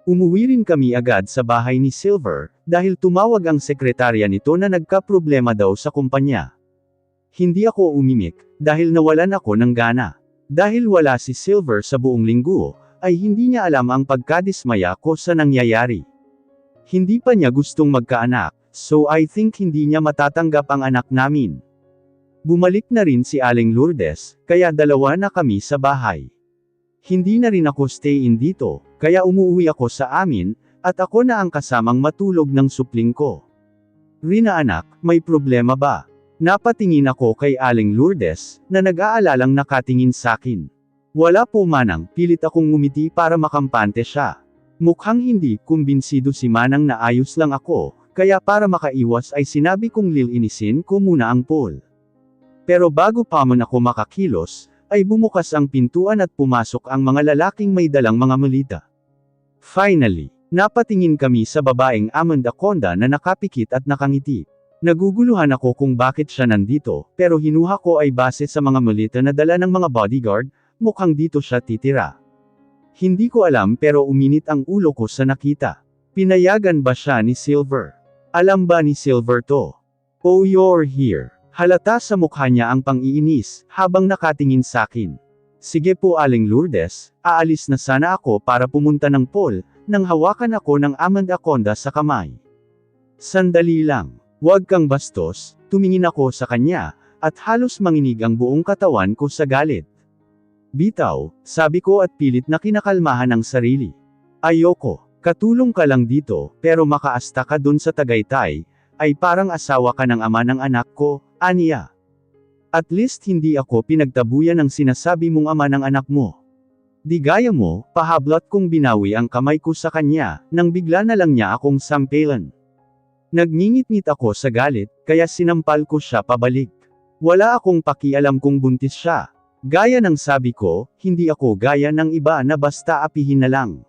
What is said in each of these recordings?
Umuwi rin kami agad sa bahay ni Silver, dahil tumawag ang sekretarya nito na nagkaproblema daw sa kumpanya. Hindi ako umimik, dahil nawalan ako ng gana. Dahil wala si Silver sa buong linggo, ay hindi niya alam ang pagkadismaya ko sa nangyayari. Hindi pa niya gustong magkaanak, so I think hindi niya matatanggap ang anak namin. Bumalik na rin si Aling Lourdes, kaya dalawa na kami sa bahay. Hindi na rin ako stay-in dito, kaya umuwi ako sa amin, at ako na ang kasamang matulog ng supling ko. Rina anak, may problema ba? Napatingin ako kay Aling Lourdes, na nag-aalalang nakatingin sakin. Wala po manang, pilit akong ngumiti para makampante siya. Mukhang hindi kumbinsido si Manang na ayos lang ako, kaya para makaiwas ay sinabi kong lilinisin ko muna ang pool. Pero bago pa man ako makakilos, ay bumukas ang pintuan at pumasok ang mga lalaking may dalang mga malita. Finally, napatingin kami sa babaeng Amanda Conda na nakapikit at nakangiti. Naguguluhan ako kung bakit siya nandito, pero hinuha ko ay base sa mga malita na dala ng mga bodyguard, mukhang dito siya titira. Hindi ko alam pero uminit ang ulo ko sa nakita. Pinayagan ba siya ni Silver? Alam ba ni Silver to? Oh, you're here. Halata sa mukha niya ang pang-iinis, habang nakatingin sakin. Sige po Aling Lourdes, aalis na sana ako para pumunta ng pool, nang hawakan ako ng Amanda Conda sa kamay. Sandali lang. Huwag kang bastos, tumingin ako sa kanya, at halos manginig ang buong katawan ko sa galit. Bitaw, sabi ko at pilit na kinakalmahan ang sarili. Ayoko, katulong ka lang dito, pero makaasta ka dun sa Tagaytay, ay parang asawa ka ng ama ng anak ko, aniya. At least hindi ako pinagtabuyan ng sinasabi mong ama ng anak mo. Di gaya mo, pahablat kong binawi ang kamay ko sa kanya, nang bigla na lang niya akong sampelan. Nagngingit-ngit ako sa galit, kaya sinampal ko siya pabalik. Wala akong pakialam kung buntis siya. Gaya ng sabi ko, hindi ako gaya ng iba na basta apihin na lang.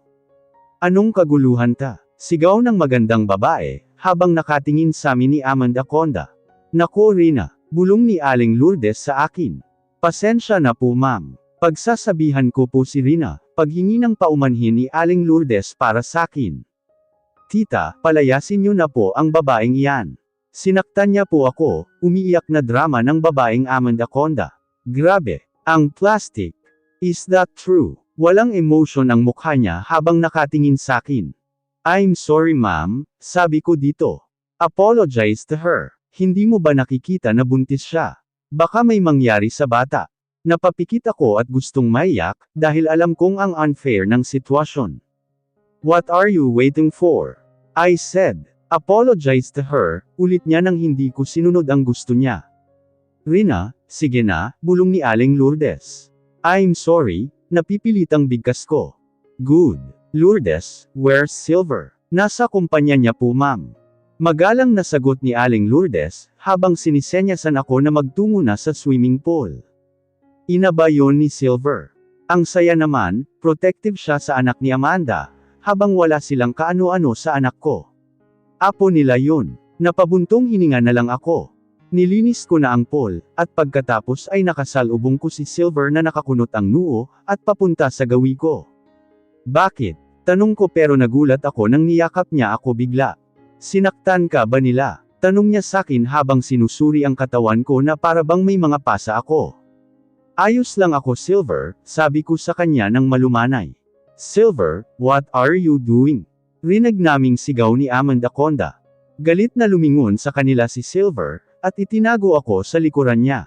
Anong kaguluhan ta? Sigaw ng magandang babae, habang nakatingin sa amin ni Amanda Conda. Nako Rina, bulong ni Aling Lourdes sa akin. Pasensya na po ma'am. Pagsasabihan ko po si Rina, paghingi ng paumanhin ni Aling Lourdes para sakin. Tita, palayasin niyo na po ang babaeng iyan. Sinaktan niya po ako, umiiyak na drama ng babaeng Amanda Conda. Grabe, ang plastic. Is that true? Walang emotion ang mukha niya habang nakatingin sakin. I'm sorry ma'am, sabi ko dito. Apologize to her. Hindi mo ba nakikita na buntis siya? Baka may mangyari sa bata. Napapikit ako at gustong maiyak, dahil alam kong ang unfair ng sitwasyon. What are you waiting for? I said. Apologize to her, ulit niya nang hindi ko sinunod ang gusto niya. Rina, sige na, bulong ni Aling Lourdes. I'm sorry, napipilitang bigkas ko. Good. Lourdes, where's Silver? Nasa kumpanya niya po ma'am. Magalang na sagot ni Aling Lourdes, habang sinisenyasan ako na magtungo na sa swimming pool. Ina ba yon ni Silver? Ang saya naman, protective siya sa anak ni Amanda, habang wala silang kaano-ano sa anak ko. Apo nila yun. Napabuntong hininga na lang ako. Nilinis ko na ang pool, at pagkatapos ay nakasalubong ko si Silver na nakakunot ang noo, at papunta sa gawi ko. Bakit? Tanong ko pero nagulat ako nang niyakap niya ako bigla. Sinaktan ka ba nila? Tanong niya sakin habang sinusuri ang katawan ko na para bang may mga pasa ako. Ayos lang ako Silver, sabi ko sa kanya nang malumanay. Silver, what are you doing? Rinig naming sigaw ni Amanda Conda. Galit na lumingon sa kanila si Silver, at itinago ako sa likuran niya.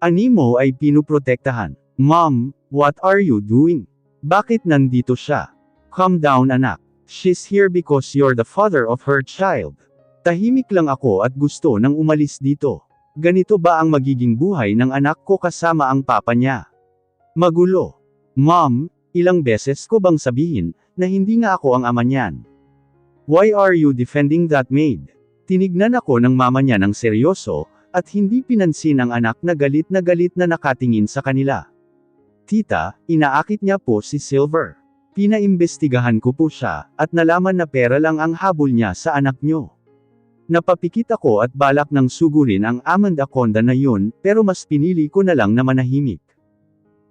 Animo ay pinuprotektahan. Mom, what are you doing? Bakit nandito siya? Calm down anak. She's here because you're the father of her child. Tahimik lang ako at gusto nang umalis dito. Ganito ba ang magiging buhay ng anak ko kasama ang papa niya? Magulo. Mom, ilang beses ko bang sabihin, na hindi nga ako ang ama niyan? Why are you defending that maid? Tinignan ako ng mama niya ng seryoso, at hindi pinansin ang anak na galit na nakatingin sa kanila. Tita, inaakit niya po si Silver. Pinaimbestigahan ko po siya, at nalaman na pera lang ang habol niya sa anak niyo. Napapikit ako at balak ng sugurin ang Amanda Conda na yun, pero mas pinili ko na lang na manahimik.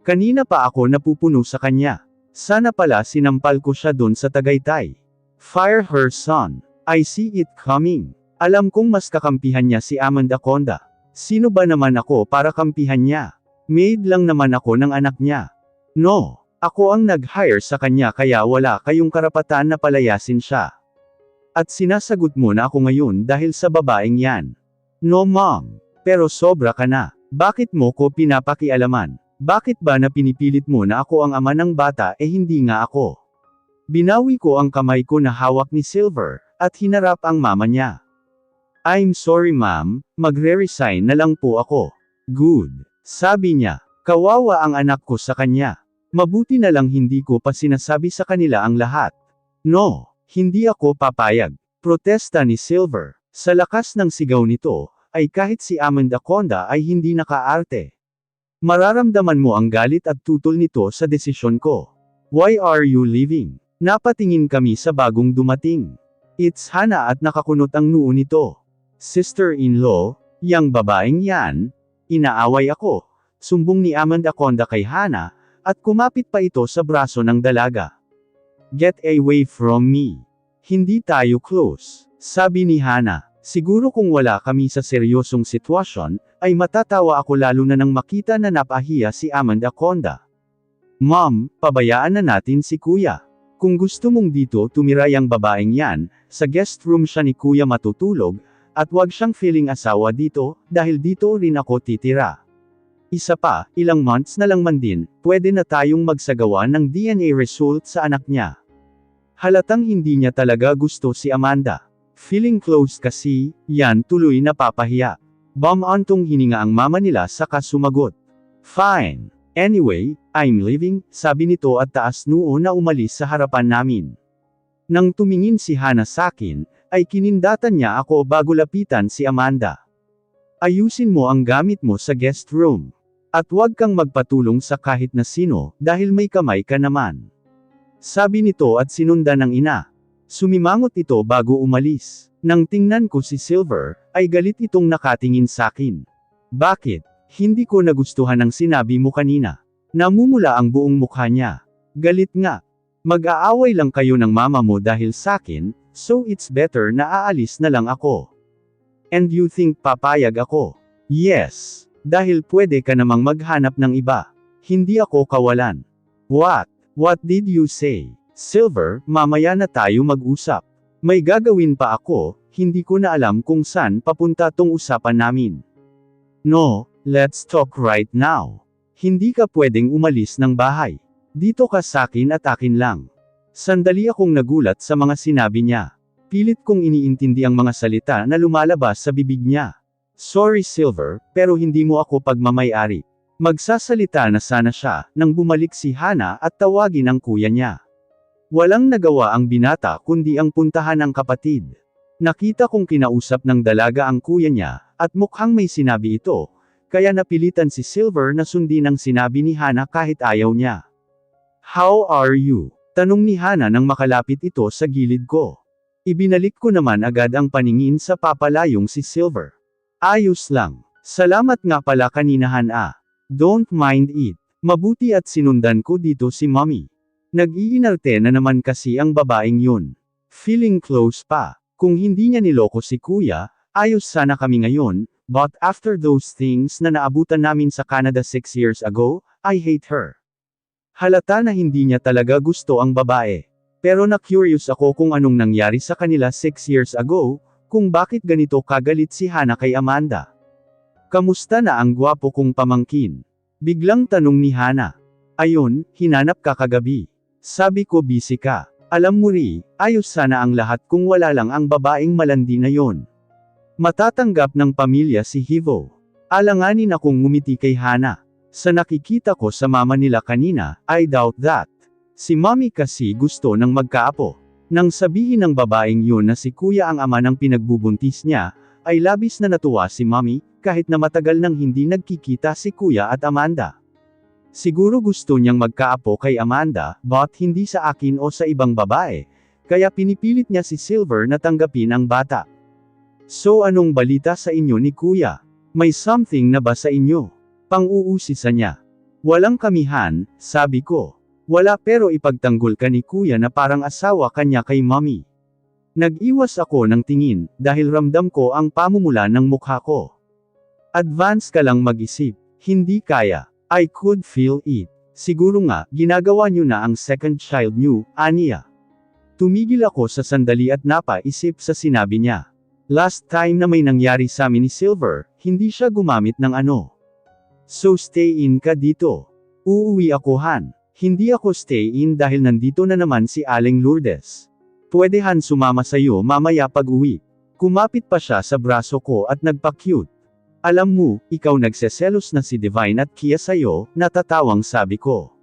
Kanina pa ako napupuno sa kanya. Sana pala sinampal ko siya dun sa Tagaytay. Fire her son. I see it coming. Alam kong mas kakampihan niya si Amanda Conda. Sino ba naman ako para kampihan niya? Maid lang naman ako ng anak niya. No, ako ang nag-hire sa kanya kaya wala kayong karapatan na palayasin siya. At sinasagot mo na ako ngayon dahil sa babaeng yan. No mom, pero sobra ka na. Bakit mo ko pinapakialaman? Bakit ba na pinipilit mo na ako ang ama ng bata hindi nga ako? Binawi ko ang kamay ko na hawak ni Silver, at hinarap ang mama niya. I'm sorry ma'am, magre-resign na lang po ako. Good, sabi niya. Kawawa ang anak ko sa kanya. Mabuti na lang hindi ko pa sinasabi sa kanila ang lahat. No, hindi ako papayag. Protesta ni Silver. Sa lakas ng sigaw nito, ay kahit si Amanda Conda ay hindi nakaarte. Mararamdaman mo ang galit at tutol nito sa desisyon ko. Why are you leaving? Napatingin kami sa bagong dumating. It's Hana at nakakunot ang noo nito. Sister-in-law, yang babaeng yan, inaaway ako. Sumbong ni Amanda Conda kay Hana, at kumapit pa ito sa braso ng dalaga. Get away from me. Hindi tayo close, sabi ni Hana. Siguro kung wala kami sa seryosong sitwasyon, ay matatawa ako lalo na nang makita na napahiya si Amanda Conda. Mom, pabayaan na natin si kuya. Kung gusto mong dito tumira yang babaeng yan, sa guest room siya ni kuya matutulog, at wag siyang feeling asawa dito, dahil dito rin ako titira. Isa pa, ilang months na lang man din, pwede na tayong magsagawa ng DNA result sa anak niya. Halatang hindi niya talaga gusto si Amanda. Feeling close kasi, yan tuloy napapahiya. Bumantong hininga ang mama nila saka sumagot. Fine. Anyway, I'm leaving, sabi nito at taas noo na umalis sa harapan namin. Nang tumingin si Hana sakin, ay kinindatan niya ako bago lapitan si Amanda. Ayusin mo ang gamit mo sa guest room. At huwag kang magpatulong sa kahit na sino, dahil may kamay ka naman. Sabi nito at sinundan ng ina. Sumimangot ito bago umalis. Nang tingnan ko si Silver, ay galit itong nakatingin sakin. Bakit? Hindi ko nagustuhan ang sinabi mo kanina. Namumula ang buong mukha niya. Galit nga. Mag-aaway lang kayo ng mama mo dahil sakin, so it's better na aalis na lang ako. And you think papayag ako? Yes. Dahil pwede ka namang maghanap ng iba. Hindi ako kawalan. What? What did you say? Silver, mamaya na tayo mag-usap. May gagawin pa ako, hindi ko na alam kung saan papunta tong usapan namin. No, let's talk right now. Hindi ka pwedeng umalis ng bahay. Dito ka sakin at akin lang. Sandali akong nagulat sa mga sinabi niya. Pilit kong iniintindi ang mga salita na lumalabas sa bibig niya. Sorry Silver, pero hindi mo ako pagmamay-ari. Magsasalita na sana siya, nang bumalik si Hana at tawagin ang kuya niya. Walang nagawa ang binata kundi ang puntahan ang kapatid. Nakita kong kinausap ng dalaga ang kuya niya, at mukhang may sinabi ito, kaya napilitan si Silver na sundin ang sinabi ni Hana kahit ayaw niya. How are you? Tanong ni Hana nang makalapit ito sa gilid ko. Ibinalik ko naman agad ang paningin sa papalayong si Silver. Ayos lang. Salamat nga pala kanina Hana. Don't mind it. Mabuti at sinundan ko dito si mommy. Nag-iinarte na naman kasi ang babaeng yun. Feeling close pa. Kung hindi niya niloko si kuya, ayos sana kami ngayon, but after those things na naabutan namin sa Canada 6 years ago, I hate her. Halata na hindi niya talaga gusto ang babae. Pero na-curious ako kung anong nangyari sa kanila 6 years ago, kung bakit ganito kagalit si Hana kay Amanda. Kamusta na ang gwapo kong pamangkin? Biglang tanong ni Hana. Ayun, hinanap ka kagabi. Sabi ko busy ka. Alam mo ri, ayos sana ang lahat kung wala lang ang babaeng malandi na yon. Matatanggap ng pamilya si Hivo. Alanganin akong ngumiti kay Hana. Sa nakikita ko sa mama nila kanina, I doubt that. Si mommy kasi gusto ng magkaapo. Nang sabihin ng babaeng yun na si kuya ang ama ng pinagbubuntis niya, ay labis na natuwa si mommy, kahit na matagal nang hindi nagkikita si kuya at Amanda. Siguro gusto niyang magkaapo kay Amanda, but hindi sa akin o sa ibang babae, kaya pinipilit niya si Silver na tanggapin ang bata. So anong balita sa inyo ni kuya? May something na ba sa inyo? Pang-uusisa niya. Walang kamihan, sabi ko. Wala, pero ipagtanggol ka ni kuya na parang asawa kanya kay mommy. Nag-iwas ako ng tingin, dahil ramdam ko ang pamumula ng mukha ko. Advance ka lang mag-isip, hindi kaya. I could feel it. Siguro nga, ginagawa niyo na ang second child niyo, aniya. Tumigil ako sa sandali at napaisip sa sinabi niya. Last time na may nangyari sa amin ni Silver, hindi siya gumamit ng ano. So stay in ka dito. Uuwi ako, Han. Hindi ako stay in dahil nandito na naman si Aling Lourdes. Pwedehan sumama sa'yo mamaya pag-uwi. Kumapit pa siya sa braso ko at nagpa-cute. Alam mo, ikaw nagseselos na si Divine at Kia sa'yo, natatawang sabi ko.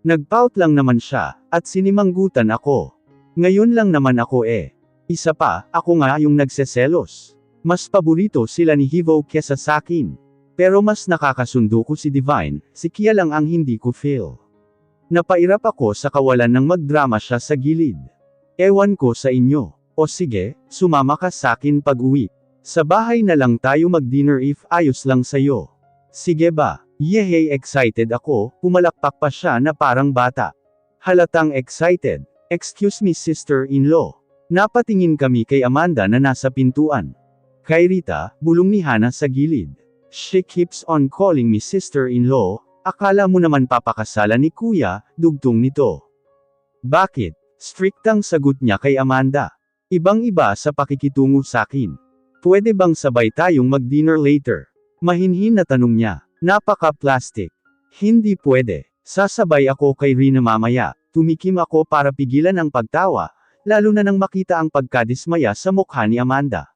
Nagpout lang naman siya, at sinimanggutan ako. Ngayon lang naman ako Isa pa, ako nga yung nagseselos. Mas paborito sila ni Hivo kesa sakin. Pero mas nakakasundo ko si Divine, si Kia lang ang hindi ko feel. Napairap ako sa kawalan ng magdrama siya sa gilid. Ewan ko sa inyo. O sige, sumama ka sakin pag-uwi. Sa bahay na lang tayo mag-dinner if ayos lang sa'yo. Sige ba? Yehey, excited ako, pumalakpak pa siya na parang bata. Halatang excited. Excuse me, sister-in-law. Napatingin kami kay Amanda na nasa pintuan. Kay Rita, bulong ni Hana sa gilid. She keeps on calling me sister-in-law, akala mo naman papakasalan ni kuya, dugtong nito. Bakit? Striktang sagot niya kay Amanda. Ibang-iba sa pakikitungo sakin. Pwede bang sabay tayong mag-dinner later? Mahinhin na tanong niya. Napaka-plastic. Hindi pwede. Sasabay ako kay Rina mamaya. Tumikim ako para pigilan ang pagtawa, lalo na nang makita ang pagkadismaya sa mukha ni Amanda.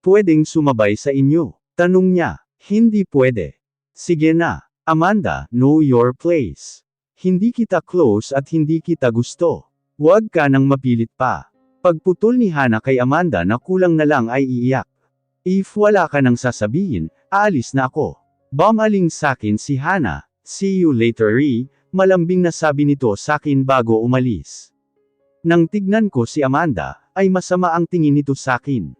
Pwedeng sumabay sa inyo? Tanong niya. Hindi pwede. Sige na. Amanda, know your place. Hindi kita close at hindi kita gusto. Huwag ka nang mapilit pa. Pagputol ni Hana kay Amanda na kulang na lang ay iiyak. If wala ka nang sasabihin, aalis na ako. Bumaling sakin si Hana. See you later, malambing na sabi nito sakin bago umalis. Nang tignan ko si Amanda, ay masama ang tingin nito sakin.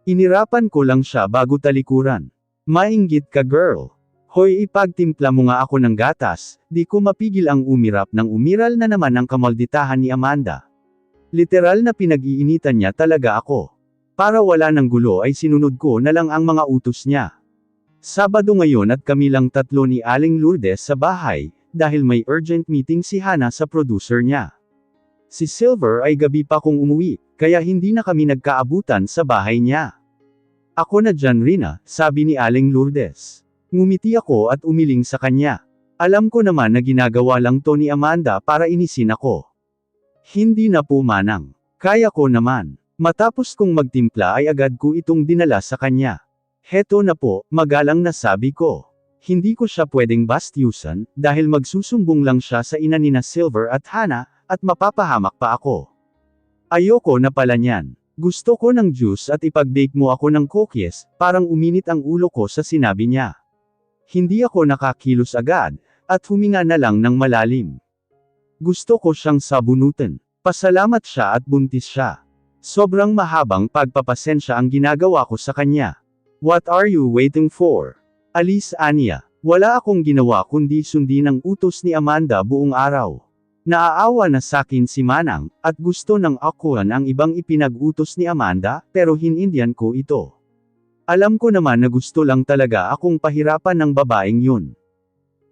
Inirapan ko lang siya bago talikuran. Mainggit ka, girl. Hoy, ipagtimpla mo nga ako ng gatas, di ko mapigil ang umirap ng umiral na naman ang kamalditahan ni Amanda. Literal na pinag-iinitan niya talaga ako. Para wala ng gulo ay sinunod ko na lang ang mga utos niya. Sabado ngayon at kami lang tatlo ni Aling Lourdes sa bahay, dahil may urgent meeting si Hana sa producer niya. Si Silver ay gabi pa kung umuwi, kaya hindi na kami nagkaabutan sa bahay niya. Ako na dyan, Rina, sabi ni Aling Lourdes. Ngumiti ako at umiling sa kanya. Alam ko naman na ginagawa lang to ni Amanda para inisin ako. Hindi na po, manang. Kaya ko naman. Matapos kong magtimpla ay agad ko itong dinala sa kanya. Heto na po, magalang na sabi ko. Hindi ko siya pwedeng bastyusan, dahil magsusumbong lang siya sa ina ni na Silver at Hana, at mapapahamak pa ako. Ayoko na pala niyan. Gusto ko ng juice at ipag-bake mo ako ng cookies, parang uminit ang ulo ko sa sinabi niya. Hindi ako nakakilos agad, at huminga na lang ng malalim. Gusto ko siyang sabunutan. Pasalamat siya at buntis siya. Sobrang mahabang pagpapasensya ang ginagawa ko sa kanya. What are you waiting for? Alis, aniya. Wala akong ginawa kundi sundin ang utos ni Amanda buong araw. Naaawa na sakin si Manang, at gusto ng akuan ang ibang ipinag-utos ni Amanda, pero hinindihan ko ito. Alam ko naman na gusto lang talaga akong pahirapan ng babaeng yun.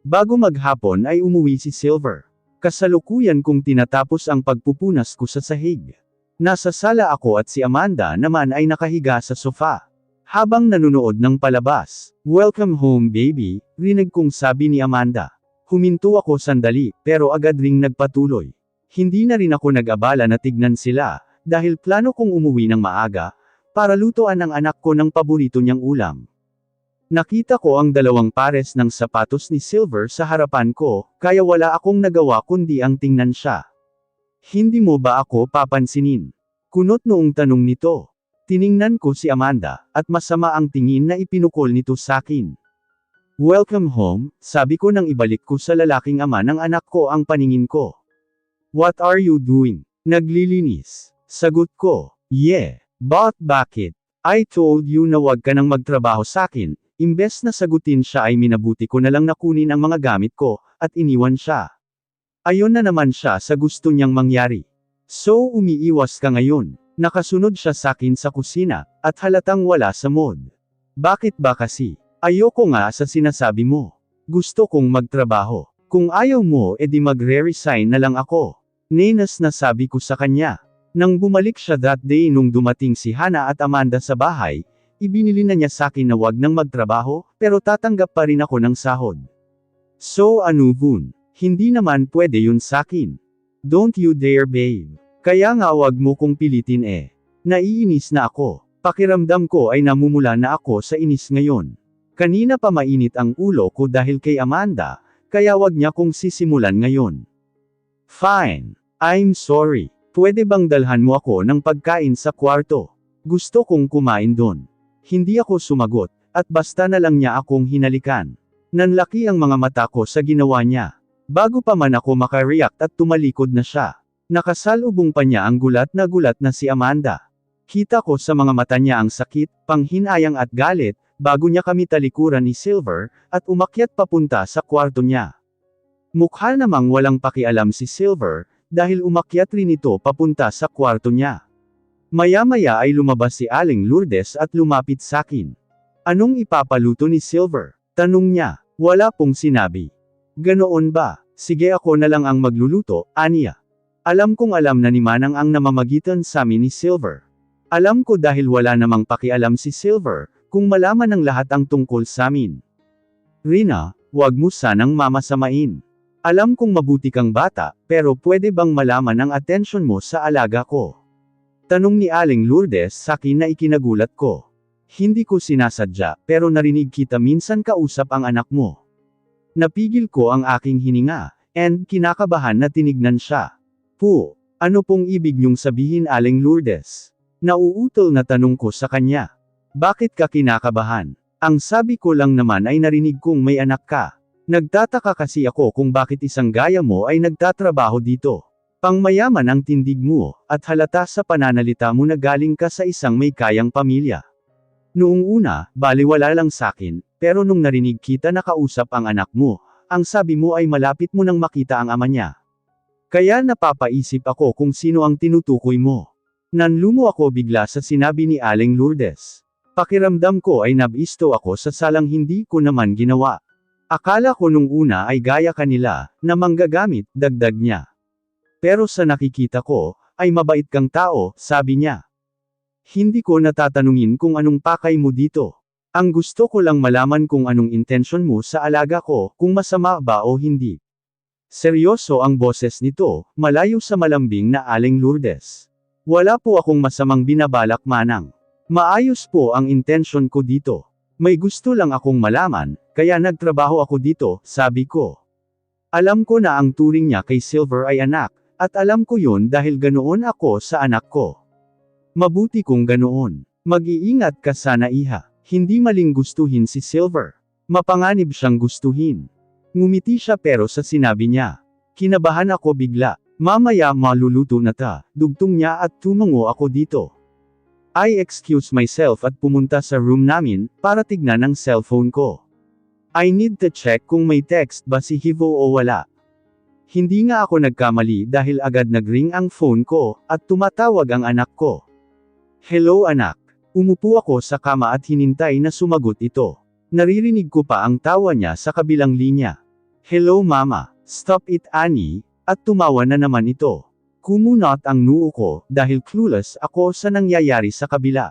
Bago maghapon ay umuwi si Silver. Kasalukuyan kong tinatapos ang pagpupunas ko sa sahig. Nasa sala ako at si Amanda naman ay nakahiga sa sofa. Habang nanunood ng palabas. Welcome home, baby, rinig kong sabi ni Amanda. Huminto ako sandali, pero agad ring nagpatuloy. Hindi na rin ako nag-abala na tignan sila, dahil plano kong umuwi ng maaga, para lutuan ang anak ko ng paborito niyang ulam. Nakita ko ang dalawang pares ng sapatos ni Silver sa harapan ko, kaya wala akong nagawa kundi ang tingnan siya. Hindi mo ba ako papansinin? Kunot noong tanong nito. Tiningnan ko si Amanda, at masama ang tingin na ipinukol nito sakin. Welcome home, sabi ko nang ibalik ko sa lalaking ama ng anak ko ang paningin ko. What are you doing? Naglilinis. Sagot ko. Yeah. But bakit? I told you na wag ka nang magtrabaho sakin. Imbes na sagutin siya ay minabuti ko na lang na kunin ang mga gamit ko, at iniwan siya. Ayon na naman siya sa gusto niyang mangyari. So umiiwas ka ngayon. Nakasunod siya sakin sa kusina, at halatang wala sa mood. Bakit ba kasi? Ayoko nga sa sinasabi mo. Gusto kong magtrabaho. Kung ayaw mo edi magre-resign na lang ako. Nenas na sabi ko sa kanya. Nang bumalik siya that day nung dumating si Hana at Amanda sa bahay, ibinili na niya sakin na wag nang magtrabaho, pero tatanggap pa rin ako ng sahod. So ano Vun? Hindi naman pwede yun sakin. Don't you dare babe. Kaya nga wag mo kong pilitin eh. Naiinis na ako. Pakiramdam ko ay namumula na ako sa inis ngayon. Kanina pa mainit ang ulo ko dahil kay Amanda, kaya wag niya kong sisimulan ngayon. Fine. I'm sorry. Pwede bang dalhan mo ako ng pagkain sa kwarto? Gusto kong kumain doon. Hindi ako sumagot, at basta na lang niya akong hinalikan. Nanlaki ang mga mata ko sa ginawa niya. Bago pa man ako makareact at tumalikod na siya. Nakasalubong pa niya ang gulat na si Amanda. Kita ko sa mga mata niya ang sakit, panghinayang at galit, bago niya kami talikuran ni Silver, at umakyat papunta sa kwarto niya. Mukha namang walang pakialam si Silver, dahil umakyat rin ito papunta sa kwarto niya. Maya-maya ay lumabas si Aling Lourdes at lumapit sakin. Anong ipapaluto ni Silver? Tanong niya. Wala pong sinabi. Ganoon ba? Sige ako na lang ang magluluto, aniya. Alam kong alam na ni Manang ang namamagitan sa amin ni Silver. Alam ko dahil wala namang pakialam si Silver, kung malaman ng lahat ang tungkol sa amin. Rina, wag mo sanang mamasamain. Alam kong mabuti kang bata, pero pwede bang malaman ang atensyon mo sa alaga ko? Tanong ni Aling Lourdes sakin na ikinagulat ko. Hindi ko sinasadya, pero narinig kita minsan kausap ang anak mo. Napigil ko ang aking hininga, and kinakabahan na tinignan siya. Ano pong ibig niyong sabihin Aling Lourdes? Nauutol na tanong ko sa kanya. Bakit ka kinakabahan? Ang sabi ko lang naman ay narinig kong may anak ka. Nagtataka kasi ako kung bakit isang gaya mo ay nagtatrabaho dito. Pangmayaman ang tindig mo, at halata sa pananalita mo na galing ka sa isang may kayang pamilya. Noong una, baliwala lang sakin, pero nung narinig kita nakausap ang anak mo, ang sabi mo ay malapit mo nang makita ang ama niya. Kaya napapaisip ako kung sino ang tinutukoy mo. Nanlumo ako bigla sa sinabi ni Aling Lourdes. Pakiramdam ko ay nabisto ako sa salang hindi ko naman ginawa. Akala ko nung una ay gaya kanila, na manggagamit, dagdag niya. Pero sa nakikita ko, ay mabait kang tao, sabi niya. Hindi ko natatanungin kung anong pakay mo dito. Ang gusto ko lang malaman kung anong intensyon mo sa alaga ko, kung masama ba o hindi. Seryoso ang boses nito, malayo sa malambing na Aling Lourdes. Wala po akong masamang binabalak Manang. Maayos po ang intensyon ko dito. May gusto lang akong malaman, kaya nagtrabaho ako dito, sabi ko. Alam ko na ang turing niya kay Silver ay anak, at alam ko yun dahil ganoon ako sa anak ko. Mabuti kung ganoon. Mag-iingat ka sana iha. Hindi maling gustuhin si Silver. Mapanganib siyang gustuhin. Ngumiti siya pero sa sinabi niya. Kinabahan ako bigla. Mamaya maluluto na ta, dugtong niya at tumungo ako dito. I excused myself at pumunta sa room namin, para tignan ang cellphone ko. I need to check kung may text ba si Hivo o wala. Hindi nga ako nagkamali dahil agad nagring ang phone ko, at tumatawag ang anak ko. Hello anak. Umupo ako sa kama at hinintay na sumagot ito. Naririnig ko pa ang tawa niya sa kabilang linya. Hello mama. Stop it Annie, at tumawa na naman ito. Kumunot ang noo ko, dahil clueless ako sa nangyayari sa kabila.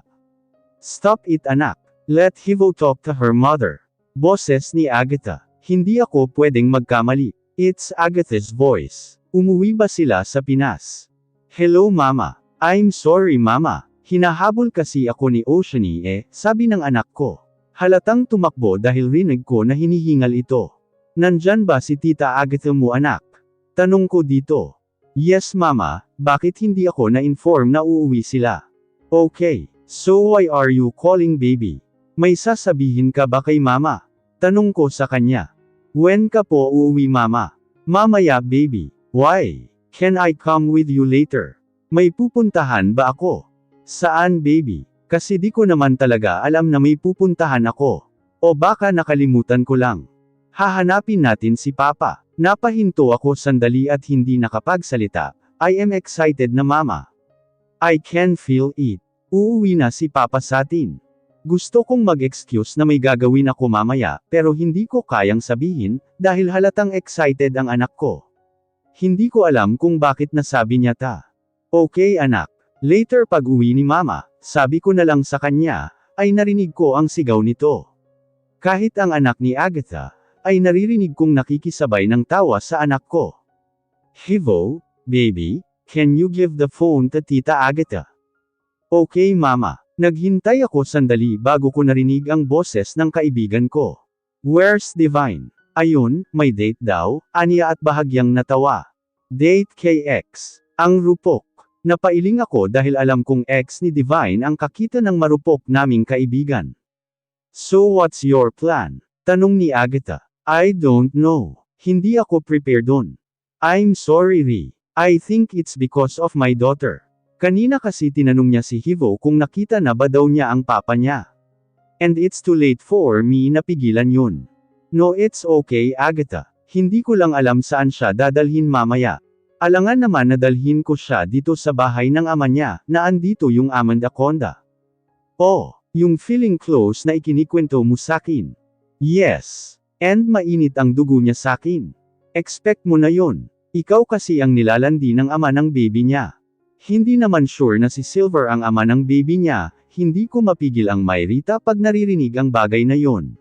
Stop it anak. Let Hivo talk to her mother. Boses ni Agatha. Hindi ako pwedeng magkamali. It's Agatha's voice. Umuwi ba sila sa Pinas? Hello mama. I'm sorry mama. Hinahabol kasi ako ni Oceanie sabi ng anak ko. Halatang tumakbo dahil rinig ko na hinihingal ito. Nandyan ba si Tita Agatha mo anak? Tanong ko dito. Yes mama, bakit hindi ako na-inform na uuwi sila? Okay, so why are you calling baby? May sasabihin ka ba kay mama? Tanong ko sa kanya. When ka po uuwi mama? Mamaya baby. Why? Can I come with you later? May pupuntahan ba ako? Saan baby? Kasi di ko naman talaga alam na may pupuntahan ako. O baka nakalimutan ko lang. Hahanapin natin si Papa. Napahinto ako sandali at hindi nakapagsalita. I am excited na mama. I can feel it. Uuwi na si Papa sa atin. Gusto kong mag-excuse na may gagawin ako mamaya, pero hindi ko kayang sabihin, dahil halatang excited ang anak ko. Hindi ko alam kung bakit nasabi niya ta. Okay anak. Later pag uwi ni mama, sabi ko na lang sa kanya, ay narinig ko ang sigaw nito. Kahit ang anak ni Agatha, ay naririnig kong nakikisabay ng tawa sa anak ko. Hivo, baby, can you give the phone to Tita Agatha? Okay mama. Naghintay ako sandali bago ko narinig ang boses ng kaibigan ko. Where's Divine? Ayun, may date daw, aniya at bahagyang natawa. Date kay X. Ang rupok. Napailing ako dahil alam kong ex ni Divine ang kakita ng marupok naming kaibigan. So what's your plan? Tanong ni Agatha. I don't know. Hindi ako prepared doon. I'm sorry Ri. I think it's because of my daughter. Kanina kasi tinanong niya si Hivo kung nakita na ba daw niya ang papa niya. And it's too late for me na pigilan yun. No it's okay Agatha. Hindi ko lang alam saan siya dadalhin mamaya. Alangan naman na dalhin ko siya dito sa bahay ng ama niya, na andito yung Amanda Conda. Oh, yung feeling close na ikinikwento mo sakin. Yes. And mainit ang dugo niya sakin. Expect mo na yon. Ikaw kasi ang nilalandi ng ama ng baby niya. Hindi naman sure na si Silver ang ama ng baby niya, hindi ko mapigil ang Mayrita pag naririnig ang bagay na yon.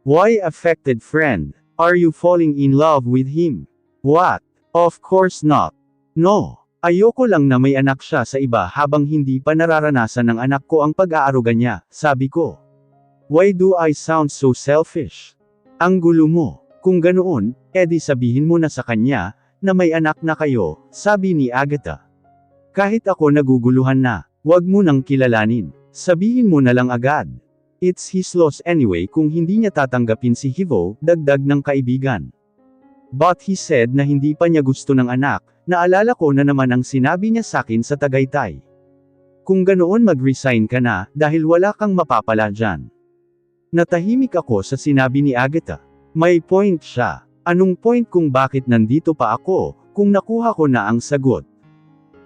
Why affected friend? Are you falling in love with him? What? Of course not. No. Ayoko lang na may anak siya sa iba habang hindi pa nararanasan ng anak ko ang pag-aaruga niya, sabi ko. Why do I sound so selfish? Ang gulo mo. Kung ganoon, edi sabihin mo na sa kanya, na may anak na kayo, sabi ni Agatha. Kahit ako naguguluhan na, wag mo nang kilalanin. Sabihin mo na lang agad. It's his loss anyway kung hindi niya tatanggapin si Hivo, dagdag ng kaibigan. But he said na hindi pa niya gusto ng anak, naalala ko na naman ang sinabi niya sakin sa Tagaytay. Kung ganoon mag-resign ka na, dahil wala kang mapapala dyan. Natahimik ako sa sinabi ni Agatha. May point siya. Anong point kung bakit nandito pa ako, kung nakuha ko na ang sagot?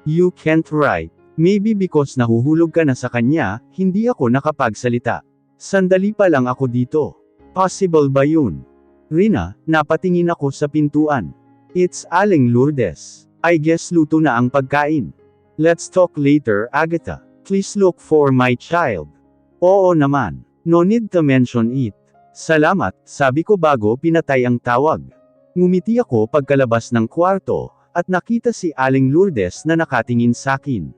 You can't write. Maybe because nahuhulog ka na sa kanya, hindi ako nakapagsalita. Sandali pa lang ako dito. Possible ba yun? Rina, napatingin ako sa pintuan. It's Aling Lourdes. I guess luto na ang pagkain. Let's talk later, Agatha. Please look for my child. Oo naman. No need to mention it. Salamat, sabi ko bago pinatay ang tawag. Ngumiti ako pagkalabas ng kwarto, at nakita si Aling Lourdes na nakatingin sakin.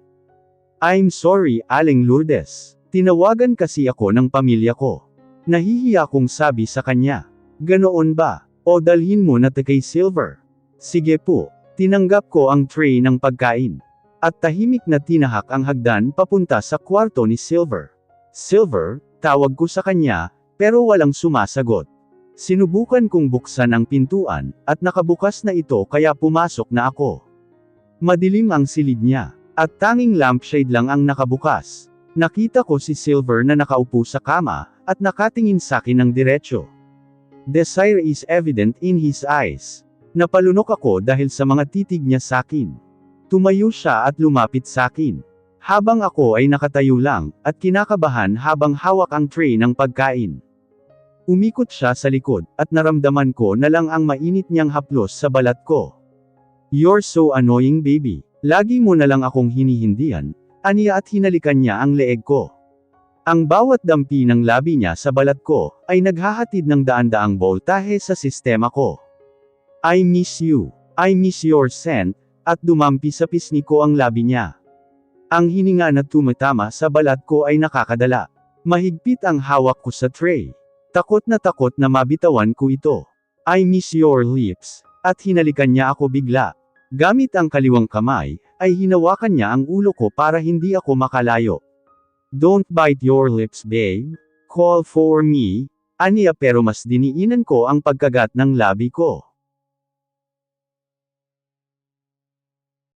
I'm sorry, Aling Lourdes. Tinawagan kasi ako ng pamilya ko. Nahihiya kong sabi sa kanya. Ganoon ba? O dalhin mo na kay Silver? Sige po. Tinanggap ko ang tray ng pagkain. At tahimik na tinahak ang hagdan papunta sa kwarto ni Silver. Silver, tawag ko sa kanya, pero walang sumasagot. Sinubukan kong buksan ang pintuan, at nakabukas na ito kaya pumasok na ako. Madilim ang silid niya, at tanging lampshade lang ang nakabukas. Nakita ko si Silver na nakaupo sa kama, at nakatingin sakin ng diretsyo. Desire is evident in his eyes. Napalunok ako dahil sa mga titig niya sakin. Tumayo siya at lumapit sakin. Habang ako ay nakatayo lang, at kinakabahan habang hawak ang tray ng pagkain. Umikot siya sa likod, at naramdaman ko na lang ang mainit niyang haplos sa balat ko. You're so annoying baby. Lagi mo na lang akong hinihindihan, aniya at hinalikan niya ang leeg ko. Ang bawat dampi ng labi niya sa balat ko, ay naghahatid ng daan-daang boltahe sa sistema ko. I miss you. I miss your scent, at dumampi sa pisngi ko ang labi niya. Ang hininga na tumatama sa balat ko ay nakakadala. Mahigpit ang hawak ko sa tray. Takot na mabitawan ko ito. I miss your lips, at hinalikan niya ako bigla. Gamit ang kaliwang kamay, ay hinawakan niya ang ulo ko para hindi ako makalayo. Don't bite your lips babe. Call for me. Aniya pero mas diniinan ko ang pagkagat ng labi ko.